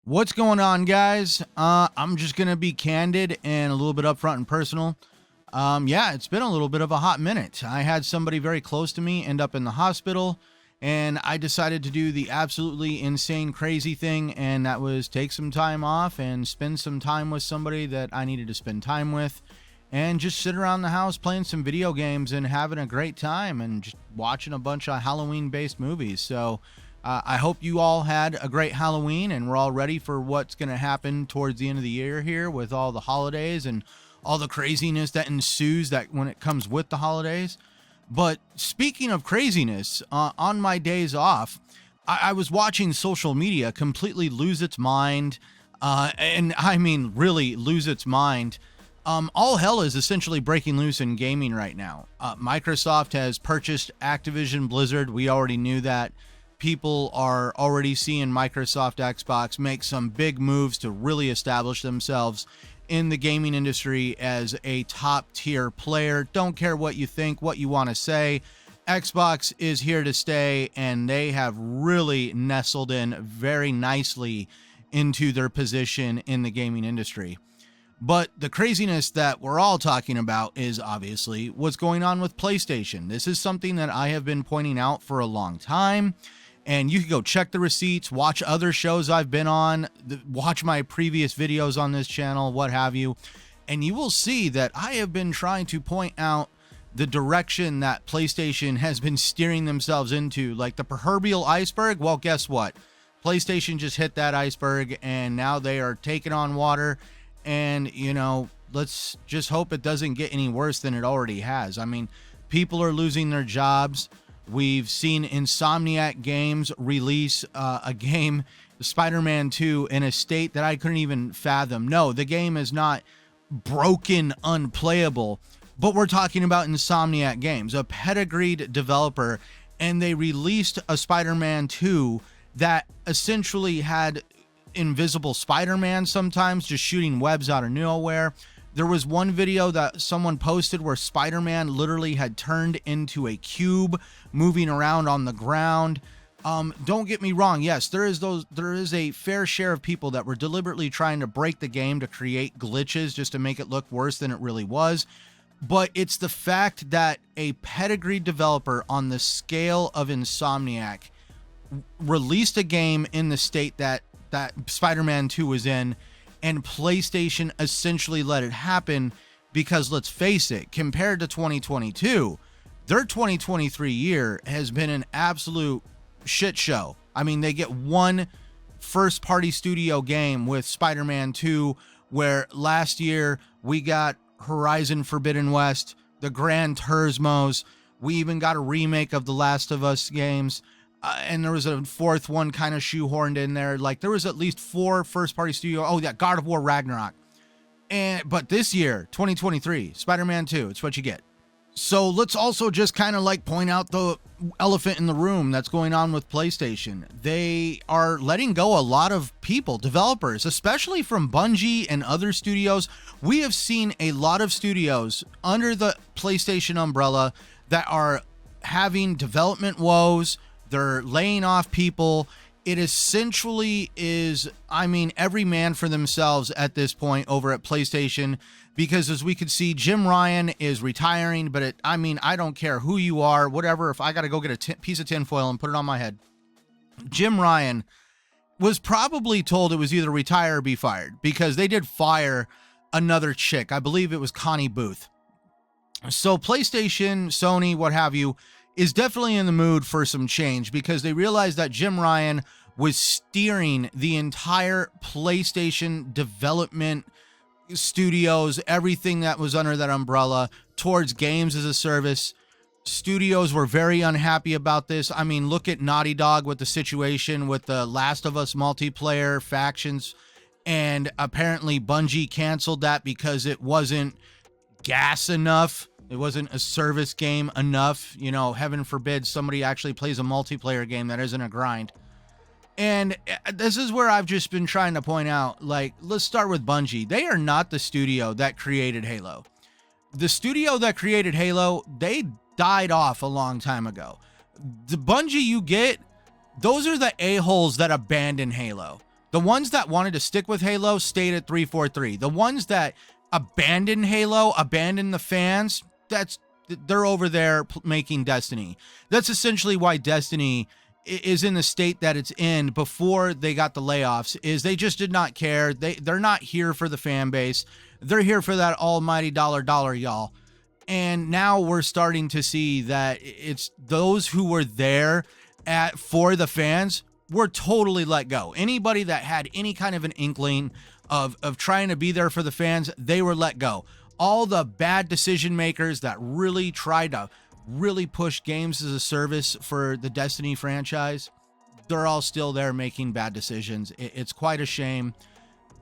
What's going on, guys? I'm just gonna be candid and a little bit upfront and personal. Yeah, it's been a little bit of a hot minute. I had somebody very close to me end up in the hospital, and I decided to do the absolutely insane, crazy thing, and that was take some time off and spend some time with somebody that I needed to spend time with, and just sit around the house playing some video games and having a great time and just watching a bunch of Halloween-based movies. So I hope you all had a great Halloween and we're all ready for what's going to happen towards the end of the year here with all the holidays and all the craziness that ensues that when it comes with the holidays. But speaking of craziness, on my days off, I was watching social media completely lose its mind. And I mean, really lose its mind. All hell is essentially breaking loose in gaming right now. Microsoft has purchased Activision Blizzard. We already knew that. People are already seeing Microsoft Xbox make some big moves to really establish themselves in the gaming industry as a top tier player. Don't care what you think, what you want to say. Xbox is here to stay, and they have really nestled in very nicely into their position in the gaming industry. But the craziness that we're all talking about is obviously what's going on with PlayStation. This is something that I have been pointing out for a long time. And you can go check the receipts, watch other shows I've been on, watch my previous videos on this channel, what have you. And you will see that I have been trying to point out the direction that PlayStation has been steering themselves into, like the proverbial iceberg. Well, guess what? PlayStation just hit that iceberg and now they are taking on water. And, you know, let's just hope it doesn't get any worse than it already has. I mean, people are losing their jobs. We've seen Insomniac Games release a game, Spider-Man 2, in a state that I couldn't even fathom. No, the game is not broken, unplayable, but we're talking about Insomniac Games, a pedigreed developer, and they released a Spider-Man 2 that essentially had invisible Spider-Man sometimes just shooting webs out of nowhere. There was one video that someone posted where Spider-Man literally had turned into a cube moving around on the ground. Don't get me wrong. Yes, there is a fair share of people that were deliberately trying to break the game to create glitches just to make it look worse than it really was. But it's the fact that a pedigree developer on the scale of Insomniac released a game in the state that Spider-Man 2 was in, and PlayStation essentially let it happen because, let's face it, compared to 2022, their 2023 year has been an absolute shit show. I mean, they get one first-party studio game with Spider-Man 2, where last year we got Horizon Forbidden West, the Gran Turismos, we even got a remake of the Last of Us games. And there was a fourth one kind of shoehorned in there. Like, there was at least 4 first-party studio. Oh, yeah, God of War Ragnarok. But this year, 2023, Spider-Man 2, it's what you get. So let's also just kind of like point out the elephant in the room that's going on with PlayStation. They are letting go a lot of people, developers, especially from Bungie and other studios. We have seen a lot of studios under the PlayStation umbrella that are having development woes. They're laying off people. It essentially is, I mean, every man for themselves at this point over at PlayStation, because as we could see, Jim Ryan is retiring, but I don't care who you are, whatever. If I got to go get a piece of tinfoil and put it on my head, Jim Ryan was probably told it was either retire or be fired, because they did fire another chick. I believe it was Connie Booth. So PlayStation, Sony, what have you, is definitely in the mood for some change, because they realized that Jim Ryan was steering the entire PlayStation development studios, everything that was under that umbrella, towards games as a service. Studios were very unhappy about this. I mean, look at Naughty Dog with the situation with the Last of Us multiplayer factions, and apparently Bungie canceled that because it wasn't gas enough. It wasn't a service game enough. You know, heaven forbid somebody actually plays a multiplayer game that isn't a grind. And this is where I've just been trying to point out, like, let's start with Bungie. They are not the studio that created Halo. The studio that created Halo, they died off a long time ago. The Bungie you get, those are the a-holes that abandon Halo. The ones that wanted to stick with Halo stayed at 343. The ones that abandoned Halo, abandoned the fans, they're over there making Destiny. That's essentially why Destiny is in the state that it's in before they got the layoffs, is they just did not care. They're not here for the fan base. They're here for that almighty dollar, y'all. And now we're starting to see that it's those who were there for the fans were totally let go. Anybody that had any kind of an inkling of trying to be there for the fans, they were let go. All the bad decision makers that really tried to really push games as a service for the Destiny franchise, they're all still there making bad decisions. It's quite a shame.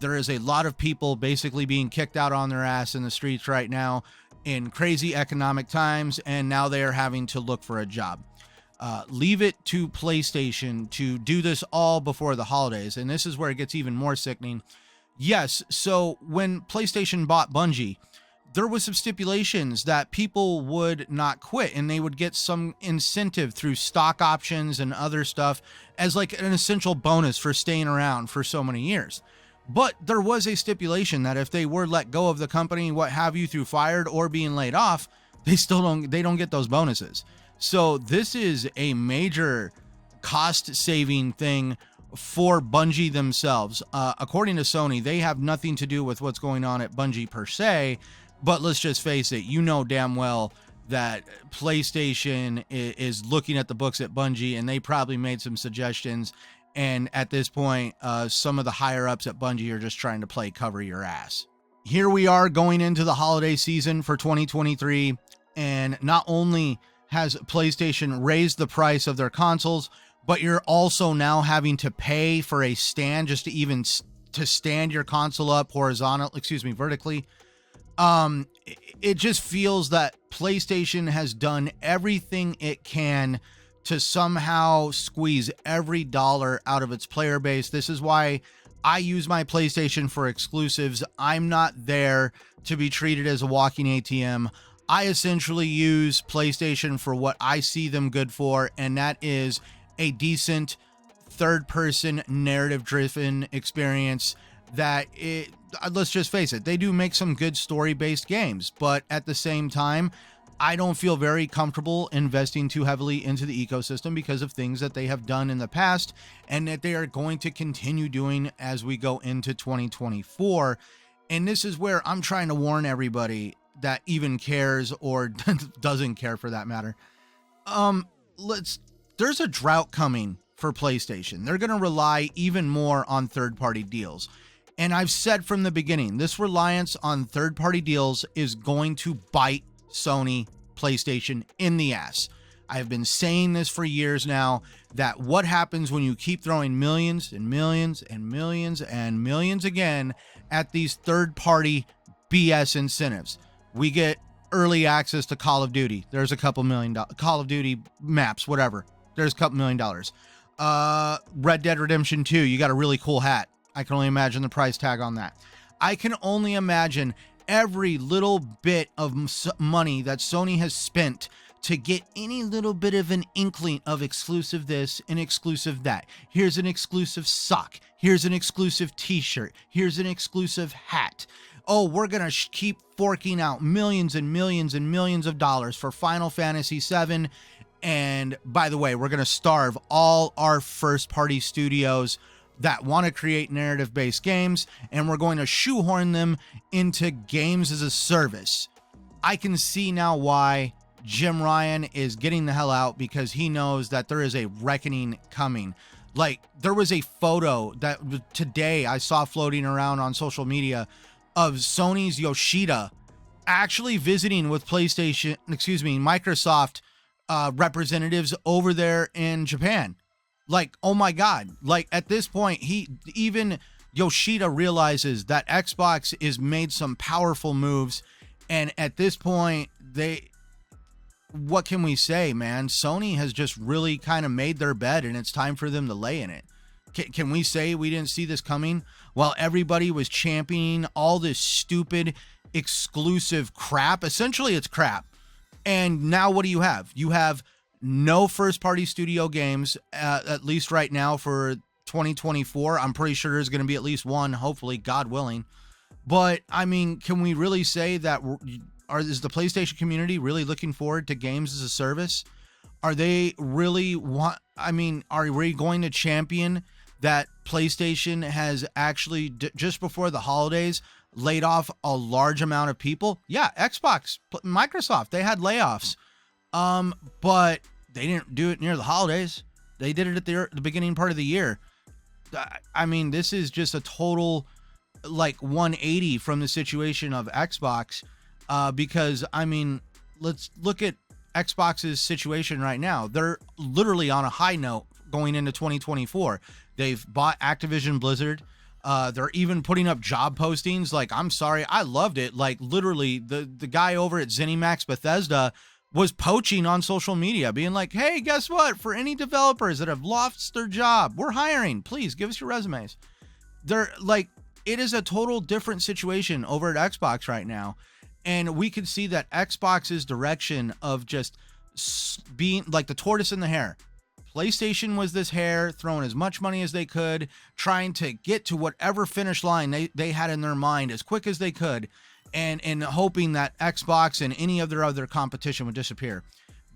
There is a lot of people basically being kicked out on their ass in the streets right now in crazy economic times, and now they are having to look for a job. Leave it to PlayStation to do this all before the holidays, and this is where it gets even more sickening. Yes, so when PlayStation bought Bungie, there was some stipulations that people would not quit, and they would get some incentive through stock options and other stuff as like an essential bonus for staying around for so many years. But there was a stipulation that if they were let go of the company, what have you, through fired or being laid off, they don't get those bonuses. So this is a major cost saving thing for Bungie themselves. According to Sony, they have nothing to do with what's going on at Bungie per se, but let's just face it, you know damn well that PlayStation is looking at the books at Bungie, and they probably made some suggestions. And at this point, some of the higher ups at Bungie are just trying to play cover your ass. Here we are going into the holiday season for 2023. And not only has PlayStation raised the price of their consoles, but you're also now having to pay for a stand just to stand your console up vertically. It just feels that PlayStation has done everything it can to somehow squeeze every dollar out of its player base. This is why I use my PlayStation for exclusives. I'm not there to be treated as a walking ATM. I essentially use PlayStation for what I see them good for, and that is a decent third-person narrative-driven experience let's just face it, they do make some good story-based games, but at the same time, I don't feel very comfortable investing too heavily into the ecosystem because of things that they have done in the past and that they are going to continue doing as we go into 2024. And this is where I'm trying to warn everybody that even cares or doesn't care for that matter. There's a drought coming for PlayStation. They're going to rely even more on third-party deals. And I've said from the beginning, this reliance on third-party deals is going to bite Sony, PlayStation in the ass. I've been saying this for years now, that what happens when you keep throwing millions and millions and millions and millions again at these third-party BS incentives. We get early access to Call of Duty. There's a couple $1 million. Call of Duty maps, whatever. There's a couple $1 million. Red Dead Redemption 2, you got a really cool hat. I can only imagine the price tag on that. I can only imagine every little bit of money that Sony has spent to get any little bit of an inkling of exclusive this and exclusive that. Here's an exclusive sock. Here's an exclusive t-shirt. Here's an exclusive hat. Oh, we're going to keep forking out millions and millions and millions of dollars for Final Fantasy VII. And by the way, we're going to starve all our first-party studios that want to create narrative-based games, and we're going to shoehorn them into games as a service. I can see now why Jim Ryan is getting the hell out, because he knows that there is a reckoning coming. Like, there was a photo that today I saw floating around on social media of Sony's Yoshida actually visiting with Microsoft representatives over there in Japan. Like, oh my God. Like, at this point, even Yoshida realizes that Xbox has made some powerful moves. And at this point, what can we say, man? Sony has just really kind of made their bed, and it's time for them to lay in it. Can we say we didn't see this coming while everybody was championing all this stupid exclusive crap? Essentially, it's crap. And now what do you have? You have no first-party studio games, at least right now, for 2024. I'm pretty sure there's going to be at least one, hopefully, God willing. But I mean, can we really say that is the PlayStation community really looking forward to games as a service? Are they really are we going to champion that PlayStation has actually just before the holidays laid off a large amount of people? Yeah, Xbox, Microsoft, they had layoffs. But they didn't do it near the holidays. They did it at the beginning part of the year. I mean, this is just a total 180 from the situation of Xbox, because I mean, let's look at Xbox's situation right now. They're literally on a high note going into 2024. They've bought Activision Blizzard. They're even putting up job postings. I'm sorry, I loved it. Literally, the guy over at ZeniMax Bethesda was poaching on social media, being like, hey, guess what? For any developers that have lost their job, we're hiring. Please give us your resumes. They're it is a total different situation over at Xbox right now. And we could see that Xbox's direction of just being like the tortoise in the hare. PlayStation was this hare, throwing as much money as they could, trying to get to whatever finish line they had in their mind as quick as they could, and hoping that Xbox and any of their other competition would disappear.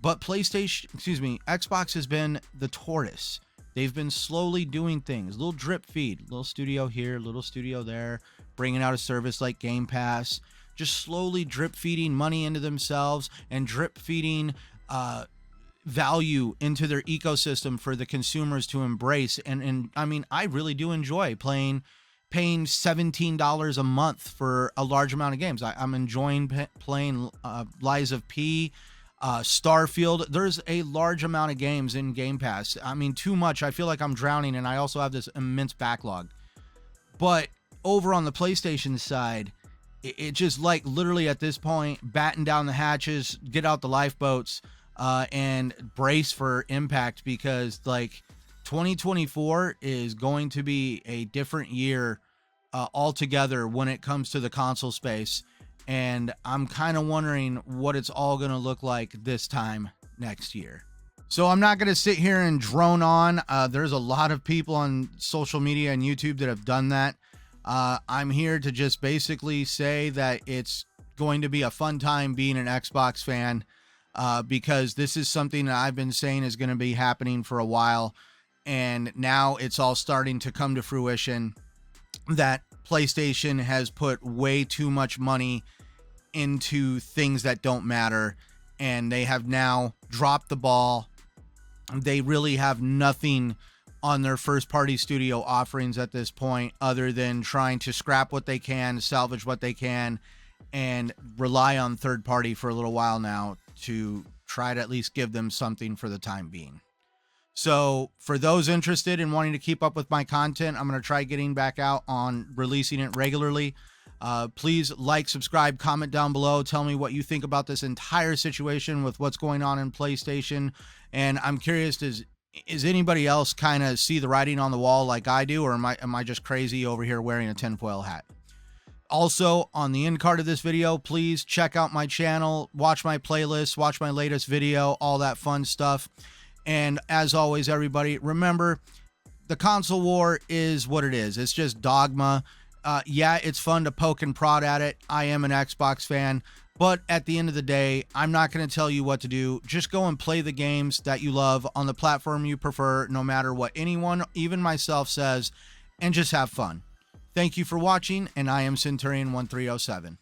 But Xbox has been the tortoise. They've been slowly doing things, little drip feed, little studio here, little studio there, bringing out a service like Game Pass, just slowly drip feeding money into themselves and drip feeding value into their ecosystem for the consumers to embrace. And I mean, I really do enjoy paying $17 a month for a large amount of games. I'm enjoying playing Lies of P, Starfield. There's a large amount of games in Game Pass. I mean, too much. I feel like I'm drowning, and I also have this immense backlog. But over on the PlayStation side, it just literally at this point, batten down the hatches, get out the lifeboats, and brace for impact, because 2024 is going to be a different year altogether when it comes to the console space. And I'm kind of wondering what it's all going to look like this time next year. So I'm not going to sit here and drone on. There's a lot of people on social media and YouTube that have done that. I'm here to just basically say that it's going to be a fun time being an Xbox fan, because this is something that I've been saying is going to be happening for a while. And now it's all starting to come to fruition that PlayStation has put way too much money into things that don't matter, and they have now dropped the ball. They really have nothing on their first party studio offerings at this point, other than trying to scrap what they can, salvage what they can, and rely on third party for a little while now to try to at least give them something for the time being. So for those interested in wanting to keep up with my content, I'm going to try getting back out on releasing it regularly. Please like, subscribe, comment down below. Tell me what you think about this entire situation with what's going on in PlayStation. And I'm curious, does anybody else kind of see the writing on the wall like I do, or am I just crazy over here wearing a tinfoil hat? Also, on the end card of this video, please check out my channel, watch my playlist, watch my latest video, all that fun stuff. And as always, everybody, remember, the console war is what it is. It's just dogma. Yeah, it's fun to poke and prod at it. I am an Xbox fan. But at the end of the day, I'm not going to tell you what to do. Just go and play the games that you love on the platform you prefer, no matter what anyone, even myself, says, and just have fun. Thank you for watching, and I am Centurion 1307.